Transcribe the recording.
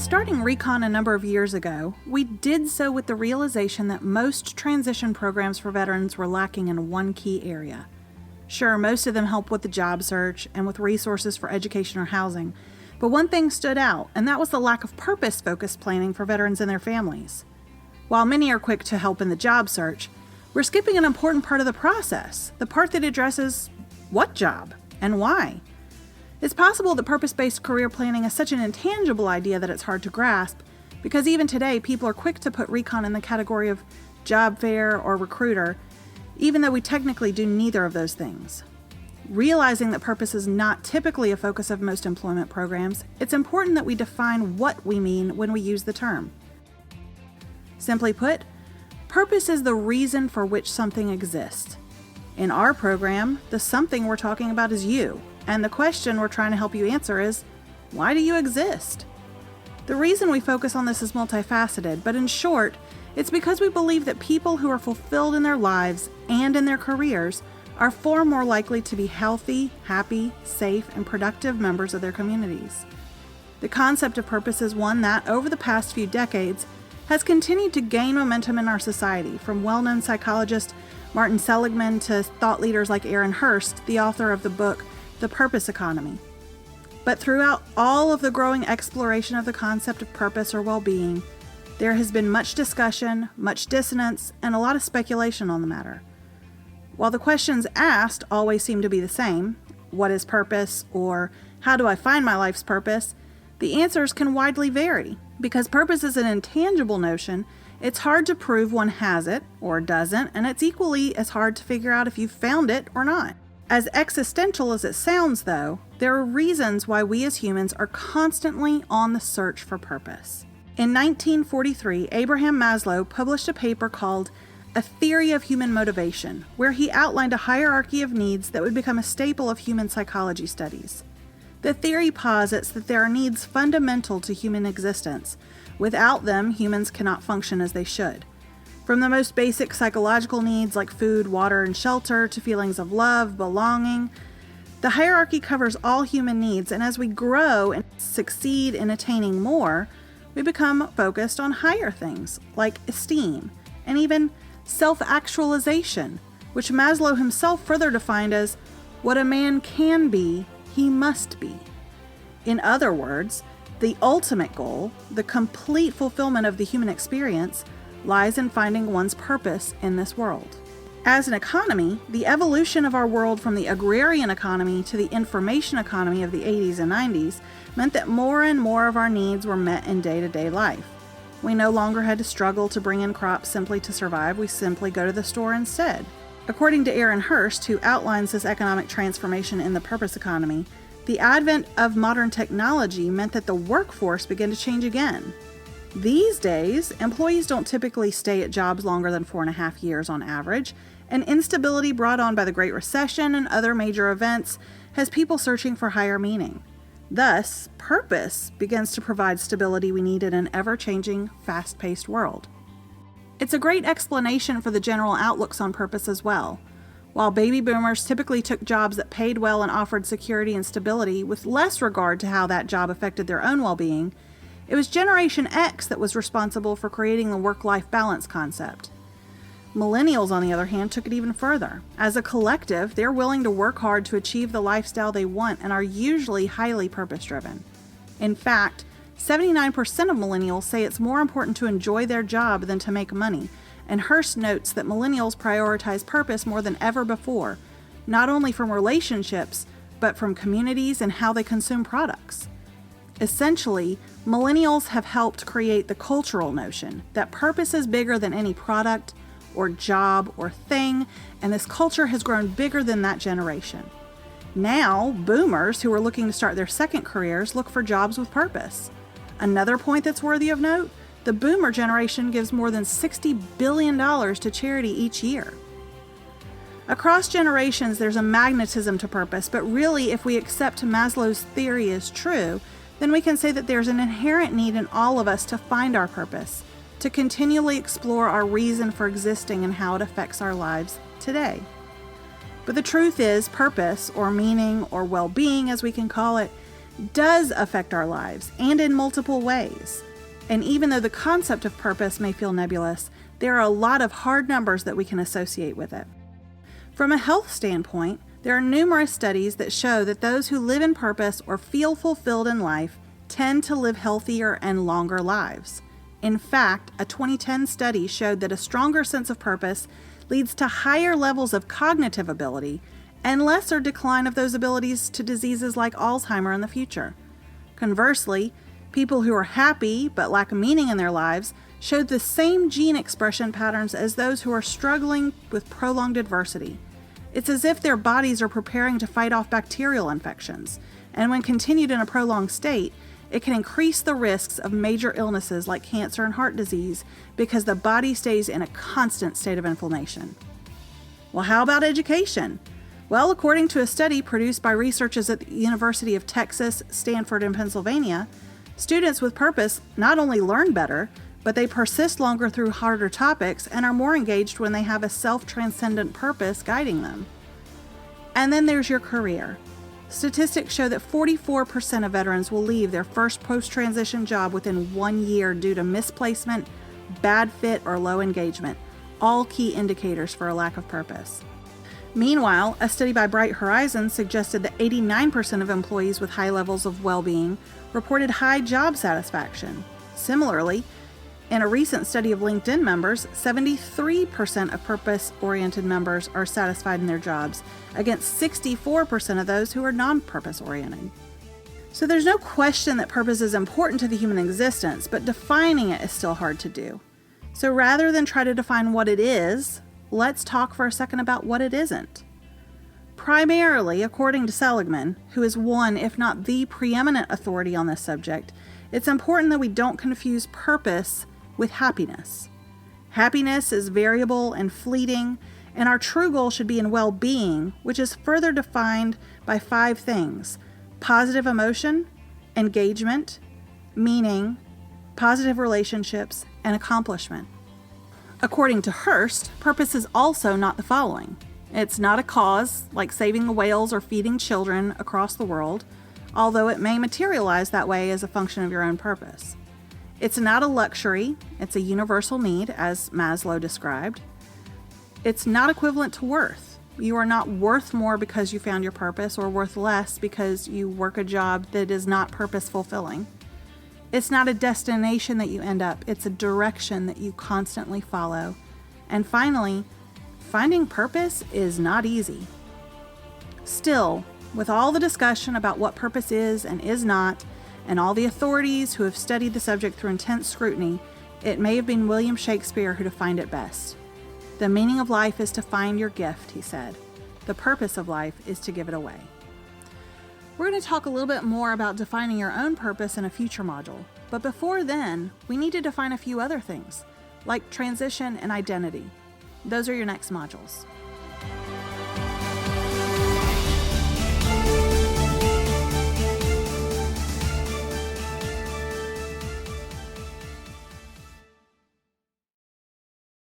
starting Recon a number of years ago, we did so with the realization that most transition programs for veterans were lacking in one key area. Sure, most of them help with the job search and with resources for education or housing, but one thing stood out, and that was the lack of purpose-focused planning for veterans and their families. While many are quick to help in the job search, we're skipping an important part of the process, the part that addresses what job and why. It's possible that purpose-based career planning is such an intangible idea that it's hard to grasp, because even today people are quick to put Recon in the category of job fair or recruiter, even though we technically do neither of those things. Realizing that purpose is not typically a focus of most employment programs, it's important that we define what we mean when we use the term. Simply put, purpose is the reason for which something exists. In our program, the something we're talking about is you. And the question we're trying to help you answer is, why do you exist? The reason we focus on this is multifaceted, but in short, it's because we believe that people who are fulfilled in their lives and in their careers are far more likely to be healthy, happy, safe, and productive members of their communities. The concept of purpose is one that, over the past few decades, has continued to gain momentum in our society, from well-known psychologist Martin Seligman to thought leaders like Aaron Hurst, the author of the book The Purpose Economy. But throughout all of the growing exploration of the concept of purpose or well-being, there has been much discussion, much dissonance, and a lot of speculation on the matter. While the questions asked always seem to be the same, what is purpose, or how do I find my life's purpose, the answers can widely vary. Because purpose is an intangible notion, it's hard to prove one has it or doesn't, and it's equally as hard to figure out if you've found it or not. As existential as it sounds, though, there are reasons why we as humans are constantly on the search for purpose. In 1943, Abraham Maslow published a paper called A Theory of Human Motivation, where he outlined a hierarchy of needs that would become a staple of human psychology studies. The theory posits that there are needs fundamental to human existence. Without them, humans cannot function as they should. From the most basic psychological needs like food, water, and shelter to feelings of love, belonging, the hierarchy covers all human needs, and as we grow and succeed in attaining more, we become focused on higher things like esteem and even self-actualization, which Maslow himself further defined as what a man can be, he must be. In other words, the ultimate goal, the complete fulfillment of the human experience, lies in finding one's purpose in this world. As an economy, the evolution of our world from the agrarian economy to the information economy of the 80s and 90s meant that more and more of our needs were met in day-to-day life. We no longer had to struggle to bring in crops simply to survive, we simply go to the store instead. According to Aaron Hurst, who outlines this economic transformation in The Purpose Economy, the advent of modern technology meant that the workforce began to change again. These days, employees don't typically stay at jobs longer than 4.5 years on average, and instability brought on by the Great Recession and other major events has people searching for higher meaning. Thus, purpose begins to provide stability we need in an ever-changing, fast-paced world. It's a great explanation for the general outlooks on purpose as well. While baby boomers typically took jobs that paid well and offered security and stability with less regard to how that job affected their own well-being, it was Generation X that was responsible for creating the work-life balance concept. Millennials, on the other hand, took it even further. As a collective, they're willing to work hard to achieve the lifestyle they want and are usually highly purpose-driven. In fact, 79% of millennials say it's more important to enjoy their job than to make money, and Hurst notes that millennials prioritize purpose more than ever before, not only from relationships, but from communities and how they consume products. Essentially, millennials have helped create the cultural notion that purpose is bigger than any product or job or thing, and this culture has grown bigger than that generation. Now, boomers who are looking to start their second careers look for jobs with purpose. Another point that's worthy of note, the boomer generation gives more than $60 billion to charity each year. Across generations, there's a magnetism to purpose, but really, if we accept Maslow's theory as true, then we can say that there's an inherent need in all of us to find our purpose, to continually explore our reason for existing and how it affects our lives today. But the truth is, purpose, or meaning, or well-being as we can call it, does affect our lives and in multiple ways. And even though the concept of purpose may feel nebulous, there are a lot of hard numbers that we can associate with it. From a health standpoint, there are numerous studies that show that those who live in purpose or feel fulfilled in life tend to live healthier and longer lives. In fact, a 2010 study showed that a stronger sense of purpose leads to higher levels of cognitive ability and lesser decline of those abilities to diseases like Alzheimer's in the future. Conversely, people who are happy but lack meaning in their lives showed the same gene expression patterns as those who are struggling with prolonged adversity. It's as if their bodies are preparing to fight off bacterial infections, and when continued in a prolonged state, it can increase the risks of major illnesses like cancer and heart disease because the body stays in a constant state of inflammation. Well, how about education? Well, according to a study produced by researchers at the University of Texas, Stanford, and Pennsylvania, students with purpose not only learn better, but they persist longer through harder topics and are more engaged when they have a self-transcendent purpose guiding them. And then there's your career. Statistics show that 44% of veterans will leave their first post-transition job within 1 year due to misplacement, bad fit, or low engagement, all key indicators for a lack of purpose. Meanwhile, a study by Bright Horizons suggested that 89% of employees with high levels of well-being reported high job satisfaction. Similarly, in a recent study of LinkedIn members, 73% of purpose-oriented members are satisfied in their jobs, against 64% of those who are non-purpose-oriented. So there's no question that purpose is important to the human existence, but defining it is still hard to do. So rather than try to define what it is, let's talk for a second about what it isn't. Primarily, according to Seligman, who is one, if not the preeminent authority on this subject, it's important that we don't confuse purpose with happiness. Happiness is variable and fleeting, and our true goal should be in well-being, which is further defined by 5 things: positive emotion, engagement, meaning, positive relationships, and accomplishment. According to Hurst, purpose is also not the following. It's not a cause, like saving the whales or feeding children across the world, although it may materialize that way as a function of your own purpose. It's not a luxury, it's a universal need, as Maslow described. It's not equivalent to worth. You are not worth more because you found your purpose, or worth less because you work a job that is not purpose-fulfilling. It's not a destination that you end up, it's a direction that you constantly follow. And finally, finding purpose is not easy. Still, with all the discussion about what purpose is and is not, and all the authorities who have studied the subject through intense scrutiny, it may have been William Shakespeare who defined it best. The meaning of life is to find your gift, he said. The purpose of life is to give it away. We're going to talk a little bit more about defining your own purpose in a future module, but before then, we need to define a few other things, like transition and identity. Those are your next modules.